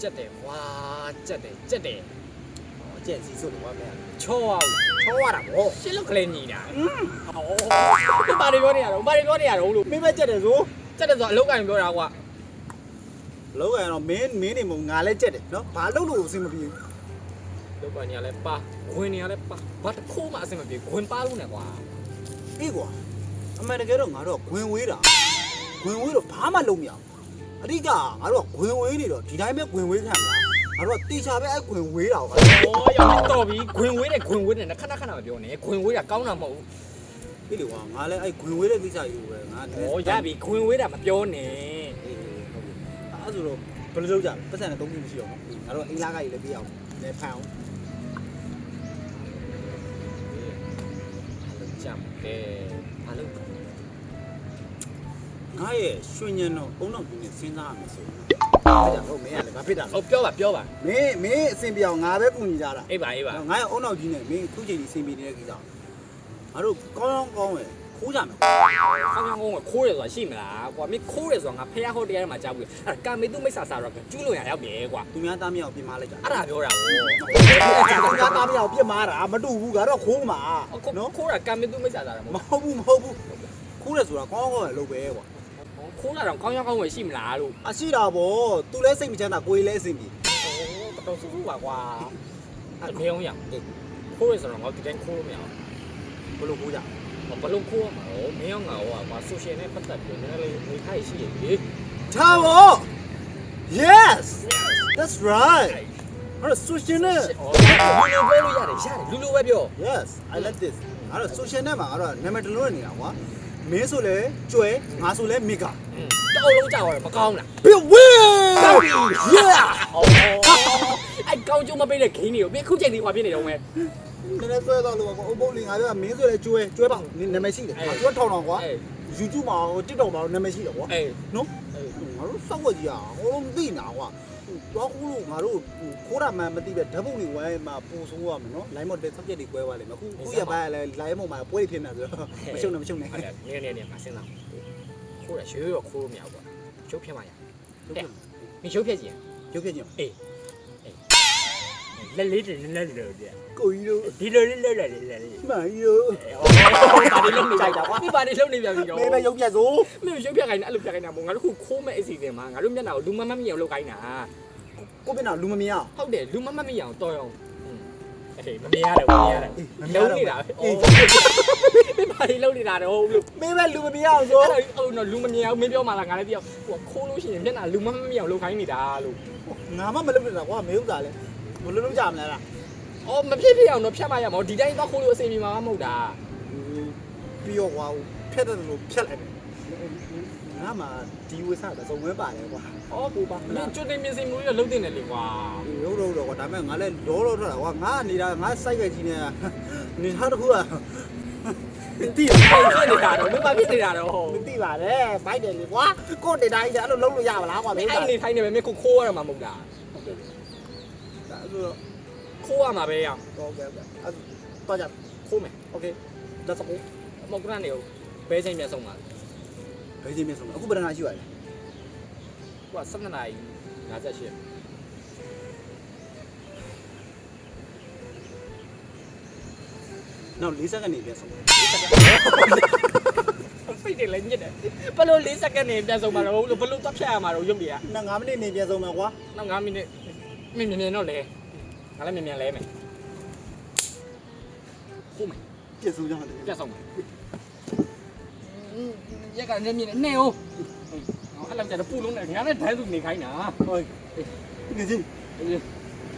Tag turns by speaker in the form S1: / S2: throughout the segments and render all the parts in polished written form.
S1: ကြက်တယ်ကွာကြက်တယ်
S2: ကျက်စီဆိုတော့ဗျာ
S1: ချောအောင်
S2: ချောရတာဗော
S1: ရှင်းလို့ကလေးညီတာဟောဘာတွေပြောနေရတော့လို့
S2: မင်းပဲကျက်တယ်ဆို
S1: ကြက်တယ်ဆိုအလောက်ကင်ပြောတာကွာ
S2: လောက်ရတော့မင်းနေမို့ငါလည်းကျက်တယ်နော်ဘာလို့လို့အဆင်မပြေဘူး
S1: လောက်ကင်နေရလဲပါခွင်နေရလဲပါဘာတစ်ခုမှအဆင်မပြေခွင်ပါလို့နဲ့ကွာ
S2: အေးကွာအမှန်တကယ်တော့ငါတို့ဂွင်ဝေးတာဂွင်ဝေးတော့ဘာမှလုံးမရဘူးအဓိကငါတို့ဂွင်ဝေးနေတော့ဒီတိုင်းပဲဂွင်ဝေးခံလားငါတို့တေချာပဲအဲ့ဂွင်ဝေးတာကွာ
S1: ဟောရောင်တော့ပြီခွင်ဝေးနဲ့ခဏမပြောနဲ့ခွင်ဝေးတာကောင်းတာမဟုတ်
S2: ဒီလေကွာငါလည်းအဲ့ဂွင်ဝေးတဲ့ကိစ္စယူပဲငါ
S1: ဘူးဟောရပြီခွင်ဝေးတာမပြောနဲ့
S2: အေးဟုတ်ပြီအဲ့ဆိုတော့ဘယ်လိုလုပ်ကြလဲပတ်စံနဲ့သုံးမျိုးမရှိတော့ဘူးငါတို့အိမ်လာကကြီးလည်းပြအောင်လည်းဖန်အောင်
S1: ကြမ်းတယ်ဘာလို့
S2: ငါရဲ့ရွှေညံတော့အုံနောက်ပြင်းနဲ့စဉ်းစားရမယ်ဆိုရင်အဲ့ဒါဟုတ်မင်းကလည်းဘာဖြစ်တာလဲ
S1: ဟုတ်ပြောပါ
S2: မင်းအဆင်ပြေအောင်ငါပဲကူညီကြတာ
S1: အေးပါ
S2: ငါရဲ့အုံနောက်ကြီးနဲ့မင်းခုချိန်ကြီးအဆင်ပြေနေတဲ့ကိစ္စငါတို့ကောင်းပဲခိုးကြမယ်
S1: ခေါင်းကောင်းကခိုးတယ်ဆိုတာရှိမလားကွာမင်းခိုးတယ်ဆိုတာငါဖះဟောတရားထဲမှာကြားဘူးအဲ့ကာမေတုမိစ္ဆာစာတော့ကျူးလွန်ရရောက်ပြီကွာ
S2: သူများသားမြောက်ပြင်မာလိုက်ကြ
S1: အဲ့ဒါပြောတာကို
S2: သူများသားမြောက်ပြင်မာတာမတူဘူးကတော့ခိုးမှာ
S1: နော်ခိုးတာကာမေတုမိစ္ဆာစာတော့
S2: မဟုတ်ဘူးခိုးတယ်ဆိုတာကောင်းပဲလုပ်ပဲကွာ
S1: ခိုးတာတော့ကောင်းဝယ်ရှိမလားလို့
S2: အရှိတာဗောသူလည်းစိတ်မချမ်းသာကိုယ်လည်းအဆင်ပြေ
S1: တော်စူးပါကွာအဲ့မေအောင်ရခိုးရဆိုတော့ငါဒီတိုင်းခိုးလို့မရ
S2: ဘလို့ခိုးကြ
S1: ဘူးဘလုံးခိုးမှာတော့မေအောင်ငါဟောကွာဆိုရှယ်နဲ့ပတ်သက်ပြီးနည်းနည်းလေးနေထိုင်ရှိရပြီ
S2: ထားဗော yes that's right အဲ့ဆိုရှင်နဲ့
S1: လူလိုပဲပြော
S2: yes I like this အဲ့တော့ social net မှာအဲ့တော့နာမည်တလုံးနဲ့နေတာကွာမင်းဆိုလဲကျွဲငါဆိုလဲမိက
S1: တအုပ်လုံးကြောက်ရတယ်မကောင်းလား
S2: Big win yeah
S1: အဲ့ကောင်းကျုံမပေးတဲ့ဂိမ်းတွေကိုပြီးခုချိန်ဒီဟွာပြနေတော့မယ်
S2: နည်းနည်းဆွဲတော့လို့ကွာအုပ်ပုတ်လင်ငါပြောမင်းဆိုလဲကျွဲပါနာမည်ရှိတယ်ကျွဲထောင်တော့ကွာ YouTube မှာ TikTok မှာနာမည်ရှိတယ်ကွာ
S1: အေး
S2: နော်ငါတို့စောက်ဝက်ကြီးอ่ะဟိုလုံးမသိနာကွာတော့ခုလို့ငါတို့ခိုးတာမှမသိပဲဓာတ်ပုံတွေဝိုင်းမှာပူဆိုးရမယ်နော် line မော်တဲ့ subject တွေကွဲသွားလိမ့်မယ်ခုရပိုင်းလဲ line မော်မှာပွဲတွေဖြစ်နေဆိုတော့မရှုံနဲ့
S1: ဟုတ်တယ်နေမစင်းတော့ခိုးရရွှေရောခိုးလို့မရဘူးကွာရုပ်ဖြစ်မှရမင်းရုပ်ဖြစ်ကြည့်
S2: ရုပ်ဖြစ်ချင်း
S1: အေးလက်လေးလက်လို့တဲ့
S2: ကိုကြီးတို့
S1: ဒီလိုလေးလက်လေး
S2: မိုင်းရိုး
S1: ဘာတွေလုံးနေကြတာကွာဒီဘာတွေလုံးနေပြန်ပြီတော့
S2: မင်းပဲရုပ်ပြတ်ဆို
S1: မင်းရုပ်ပြခိုင်းတာအဲ့လိုပြခိုင်းတာမို့ငါတို့ခုခိုးမဲ့အစီအစဉ်မှာငါတို့မျက်နှာကိုလူမမမြင်အောင်လုပ်ခိုင်းတာ
S2: ကိုပြင်တော့လူမမြင်အောင်
S1: ဟုတ်တယ်လူမမမြင်အောင်တော်အောင်အေးမမြင်ရတယ်လုံးနေတာအေးဘာတွေလုံးနေတာတော့လို့
S2: မင်းပဲလူမမြင်အောင်ဆို
S1: အဲ့ဒါဟုတ်တော့လူမမြင်အောင်မင်းပြောမှလားငါလည်းပြောဟိုခိုးလို့ရှိရင်မျက်နှာလူမမမြင်အောင်လုပ်ခိုင်းနေတာလို့
S2: ငါမှမလုပ်နေတာကွာမင်းဥစ္စာလဲဘယ်လိုလုပ်ကြမလဲလား
S1: အော်မဖြစ်ဖြစ်အောင်တော့ဖြတ်မရမှာဒီတိုင်းတော့ခိုးလို့အစီအမီမှာမဟုတ်တာ
S2: ပြီးတော့ကွာဖြတ်တယ်လို့ဖြတ်လိုက်တယ်ငါမှဒီဝိစားတော့စုံဝဲပါတယ်ကွာ
S1: ဟောပူပါမင်းကျွတ်တင်မြင်စီမှုတွေလုံးတင်တယ်လေကွာ
S2: ရုပ်တော့ကွာဒါပေမဲ့ငါလည်းလောထွက်တာကွာငါနေတာငါစိုက်ကကြီးနေတာတခုကမသိဘူး
S1: ဖြစ်နေတာတော့မင်းဘာဖြစ်နေတာတော့
S2: မသိပါနဲ့ဘိုက်တယ်လေကွာကိုဒေတာကြီးအဲ့လိုလုံးလို့ရပါလားကွာမင်း
S1: အဲ့နေထိုင်နေပဲမင်းခိုးရမှာမဟုတ်တာ
S2: ဒါဆိုတော့
S1: ခိုးရမှာပဲရအောင်
S2: ဟုတ်ကဲ့အဲ့တော့ကြ
S1: ခိုးမယ်
S2: โอเคလက်စကူ
S1: မဟုတ်ကနေကိုဘဲချိန်ပြန်ဆုံးပါ
S2: ဘယ်ချင်းမြင်ဆုံးအခုဘယ်နှနာရှိပါလဲ
S1: ဟိုက12နာရီ58
S2: နောက်4စက္ကန့်နေပြန်ဆုံး
S1: ဖိတ်တယ်လည်းညစ်တယ်ဘလို့4စက္ကန့်နေပြန်ဆုံးမှာတော့လို့ဘလို့တော့ဖြတ်ရမှာတော့ရုပ်တွေက
S2: နောက်9မိနစ်နေပြန်ဆုံးမယ်ကွာ
S1: နောက်9မိနစ်မြင်တော့လေငါလည်းမြင်လဲမယ်ခိုးမယ်
S2: ပြန်ဆုံးကြတယ်
S1: ပြန်ဆုံးမယ်ရက်ကလည်းမြင်နေဟုတ်အဲ့လောက်ကျတော့ပူလုံးနဲ့ငါနဲ့ဒိုင်းသူနေခိုင်းတာ
S2: ဟုတ်တကယ်ချင်း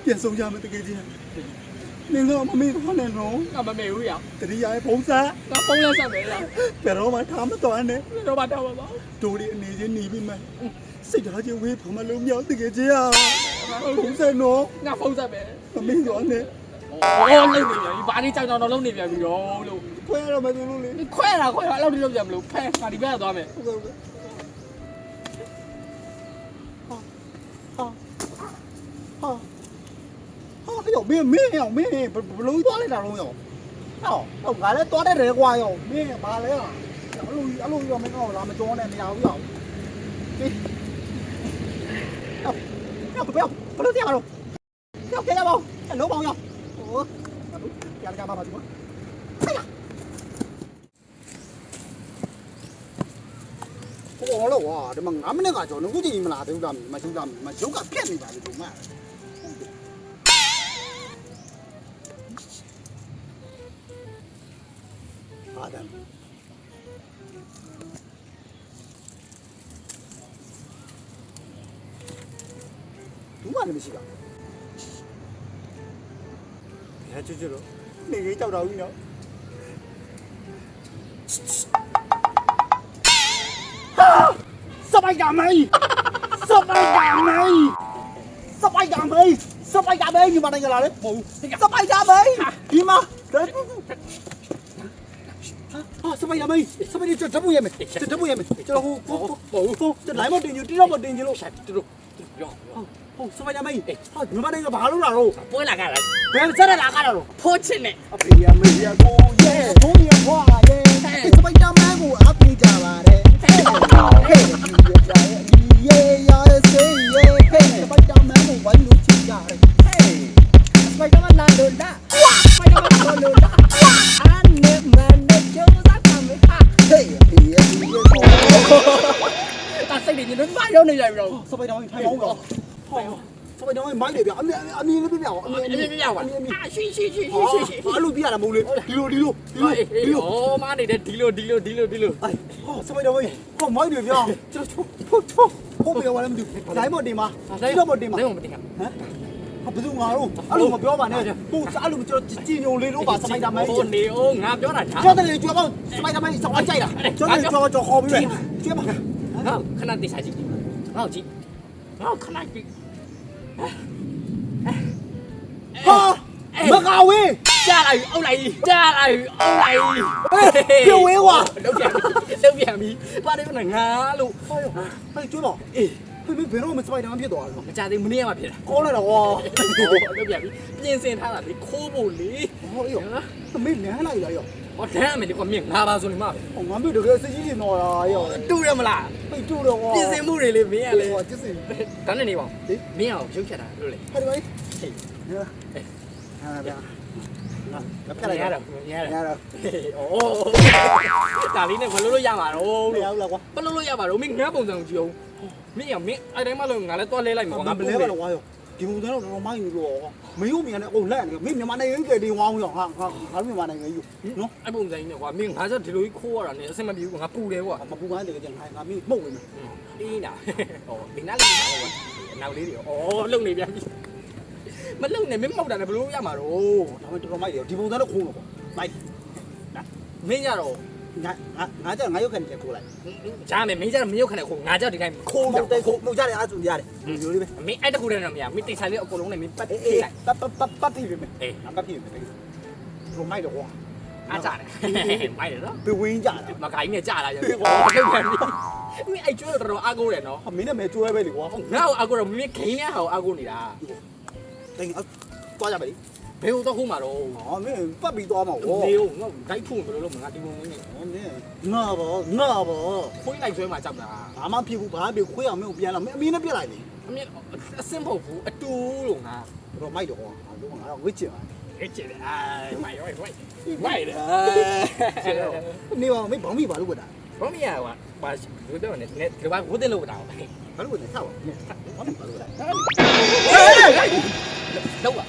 S2: ပြန်ဆုံးကြမယ်တကယ်ချင်းနင်တော့မမေ့တော့နဲ့နော်
S1: ငါမမေဘူးရ
S2: တတိယရဲ့ဘုံစား
S1: ငါဖုန်းလက်ဆက်မယ်လား
S2: ဘယ်တော့မှထားမတော်နဲ့
S1: တော့မတော့ပါ
S2: တို့ဒီအနေချင်းနေပြီးမှစိတ်ဓာတ်ချင်းဝေးဖမလုံးမြောက်တကယ်ချင်းဘုံစားနော်
S1: ငါဖုန်းဆက်မယ်
S2: မမေ့တော့နဲ့
S1: အော်လုံးနေပြန်ပြီဘာလေးကြောင်ကြောင်တော့လုံးနေပြန်ပြီရောလို့
S2: ခွဲရတော့မယ်သူလို့လေ
S1: ခွဲတာအဲ့လောက်ထိလုံးပြန်မလို့ဖဲငါဒီဘက်ကသွားမယ်
S2: ဟုတ်ကဲ့ဟာယောမင်းယောမင်းဘလို့သွားလိုက်တာလုံးယောဟောငါလည်းသွားတဲ့တယ်ကွာယောမင်းဘာလဲအဲ့လိုယောမင်းကောလာမကြောနဲ့မရဘူးယောဘ လို့တရားတော့ကြောက်ကြရပါဦးလုံးပေါင်းရောဟိုကြားကြပါပါဒီမှာဟဲ့ဟိုလောဒီမှာ9မိနစ်ကကြော်ငုကြည့်မလားတူတာမရှုတာမရုပ်ကပြက်နေပါလေဒီမှာAdam. Đúng là mình xí cả. Hả chưa rồi. Mình nghĩ cháu đâu nữa. Sao bay đàm mày? Sao bay đàm mày? Sao bay đàm mày? Sao bay đàm mày? Nhưng mà đây là đấy. Sao bay đàm mày? Gì mà? Đấy. Sao bay ra mày? Sao bay đi cho đấm em mày? Cho đấm em mày. Cho hô. Cho lại một tiền nhiều tí đâu một tiền nhiều luôn. Sao bay ra mày? Nhưng mà đây là bà lúc nào rồi?
S1: Bố là cái này.
S2: Bé rất là cái nào rồi?
S1: Phô trên này.
S2: Bây giờ mình là cô yeah. Cô nhiều quá yeah. Sao bay ra mày của áp đi trả bà đấy. Yeah yeah say yeah. Sao bay ra mày của vẫn lúc chỉ trả đấy.
S3: Mày có bắt làm được đó. Mày có bắt làm được đó. Anh em mình đã chưa dắt làm với ta.
S2: Hey,
S3: Ta xây định đến vãi đâu này rồi.
S2: sao bay ra mày thay máu rồi? Sao bay ra mày máy để biểu anh đi nó biết biểu anh
S3: À, suy suy suy suy.
S2: anh lui biết là mù lên đi luôn
S1: Ồ, má này đi luôn.
S2: sao bay ra mày không máy được biểu không biểu mà làm được lấy một điểm mà lấy một điểm mà
S1: Lấy một điểm.
S2: hả không phải dùng ngào đâu anh luôn mà biểu mà này cô xã luôn cho chi nhiều lên luôn bà sao bay ra mày
S1: Ồ, nếu ngáp chỗ này
S2: cho tao chưa bao sao bay ra mày sao anh chạy à cho kho với mày chưa mà
S1: Không, khả năng tỷ sai chị. Không chị. Không, khả năng chị.
S2: ha mà ngào ấy
S1: Cha này, ông này.
S2: kêu ấy quá
S1: Đâu kìa mí. Ba đây con này ngá luôn.
S2: 빨리 줘봐. 왜 배로면 스파이더 한 피도 알아.
S1: Cha đây muốn màผิด.
S2: 꺼내라 와.
S1: Đâu kìa mí. Nhiên sen tha là đi khô bổ lý.
S2: 이거. 맨 하나 이거 이거.
S1: Ồ, thế mà đi còn miệng ngà bao rồi mà.
S2: 안 biết được cái gì nó 이거.
S1: Tu ra mà là.
S2: 빨리 줘라 와.
S1: Nhiên sen mua rồi lên mía lên.
S2: 와, 됐어.
S1: Cái này đi bảo. Mía ở trước chả rồi lên.
S2: 빨리 빨리. 하나 봐.
S1: Nghe được, nghe được.
S2: Nghe được.
S1: Ồ. Tả lý này phải lôi ra mà đâu.
S2: Mày là quá.
S1: Bắt lôi ra mà đâu mình ngáp bông rằng chiều. Mía mía, ai đánh mà lưng ngà lấy to lên lại mà ngáp
S2: mình
S1: bông
S2: lấy
S1: lên.
S2: vào đâu thì muốn thấy nó mang rồi. Mấy hôm mình này ổn lại mình nhưng mà này cái đi ngoan rồi ha. Hắn mình mà này người nó.
S1: Ai bông rằng quá mình há rất thì lối khô rồi này xem mà biểu ngáp pu đấy quá.
S2: mà bu gái thì cái chẳng hay ngắm mình bốc rồi.
S1: Đi nào. Ồ, mình đã lên nào rồi. Nào đi đi. Ồ, lưng này bien. Mà lưng này mới mọc ra là lôi ra mà rồi.
S2: nó cho mày điều thì bu nó khô rồi. Mày.
S1: Mấy ra rồi.
S2: ngã chắc ngã cần chạy khô lại.
S1: Cha mày mấy ra mấy khả năng khổ ngà ra thì cái khô
S2: Một tay khô, một ra để ăn dùng ra để. Rồi đi về.
S1: mấy ai đã khô đây làm gì? Mấy tay sai liệu cổ lông này mấy bắt
S2: Ê,
S1: đi lại.
S2: bắt thì về mày.
S1: Ê,
S2: Bắt thì về mày. Rồi may được quá.
S1: à trả này. Mày đấy đó.
S2: Từ win trả rồi.
S1: Mà cái này trả lại rồi. Ồ, cái này đi. Mấy ai chưa được rồi ago này nó.
S2: Mình là mẹ chui về thì quá.
S1: Nào ago rồi mấy cái nhá hầu ago này đã.
S2: Thành to ra mày đi.
S1: Béo tao không mà rồi.
S2: Mình bắt bị to mà.
S1: Béo nó cái thùng rồi luôn mà đi mua cái này.
S2: ngờ bờ.
S1: Khối này rồi mà chậm là.
S2: Mà phiêu bá biểu khuya mà không biết là mẹ nó biết lại đi.
S1: Mấy simple phụ tu luôn à.
S2: Rồi may được quá. Đúng rồi, nó với chuyện.
S1: Cái chuyện này mày mày đấy.
S2: Nếu mà mấy bóng mi vào lúc đó.
S1: Có mấy à bà cứ đó này thì bà cũng tên luôn nào.
S2: Vào lúc này sao? Bóng mi vào lúc đó.
S1: Đâu à?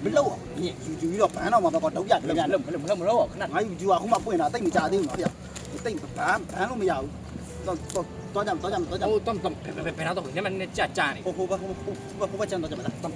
S2: Mình lâu à? Chú ý đọc bán nào mà còn đấu giật
S1: Lầm lâu à? Cái
S2: ngay chú không mà quên là tay mình trả đi mà bây giờ tay bán nó bây giờ to chậm
S1: Ô tầm phải nào tầm nhưng mà chả này.
S2: không phải chân to chậm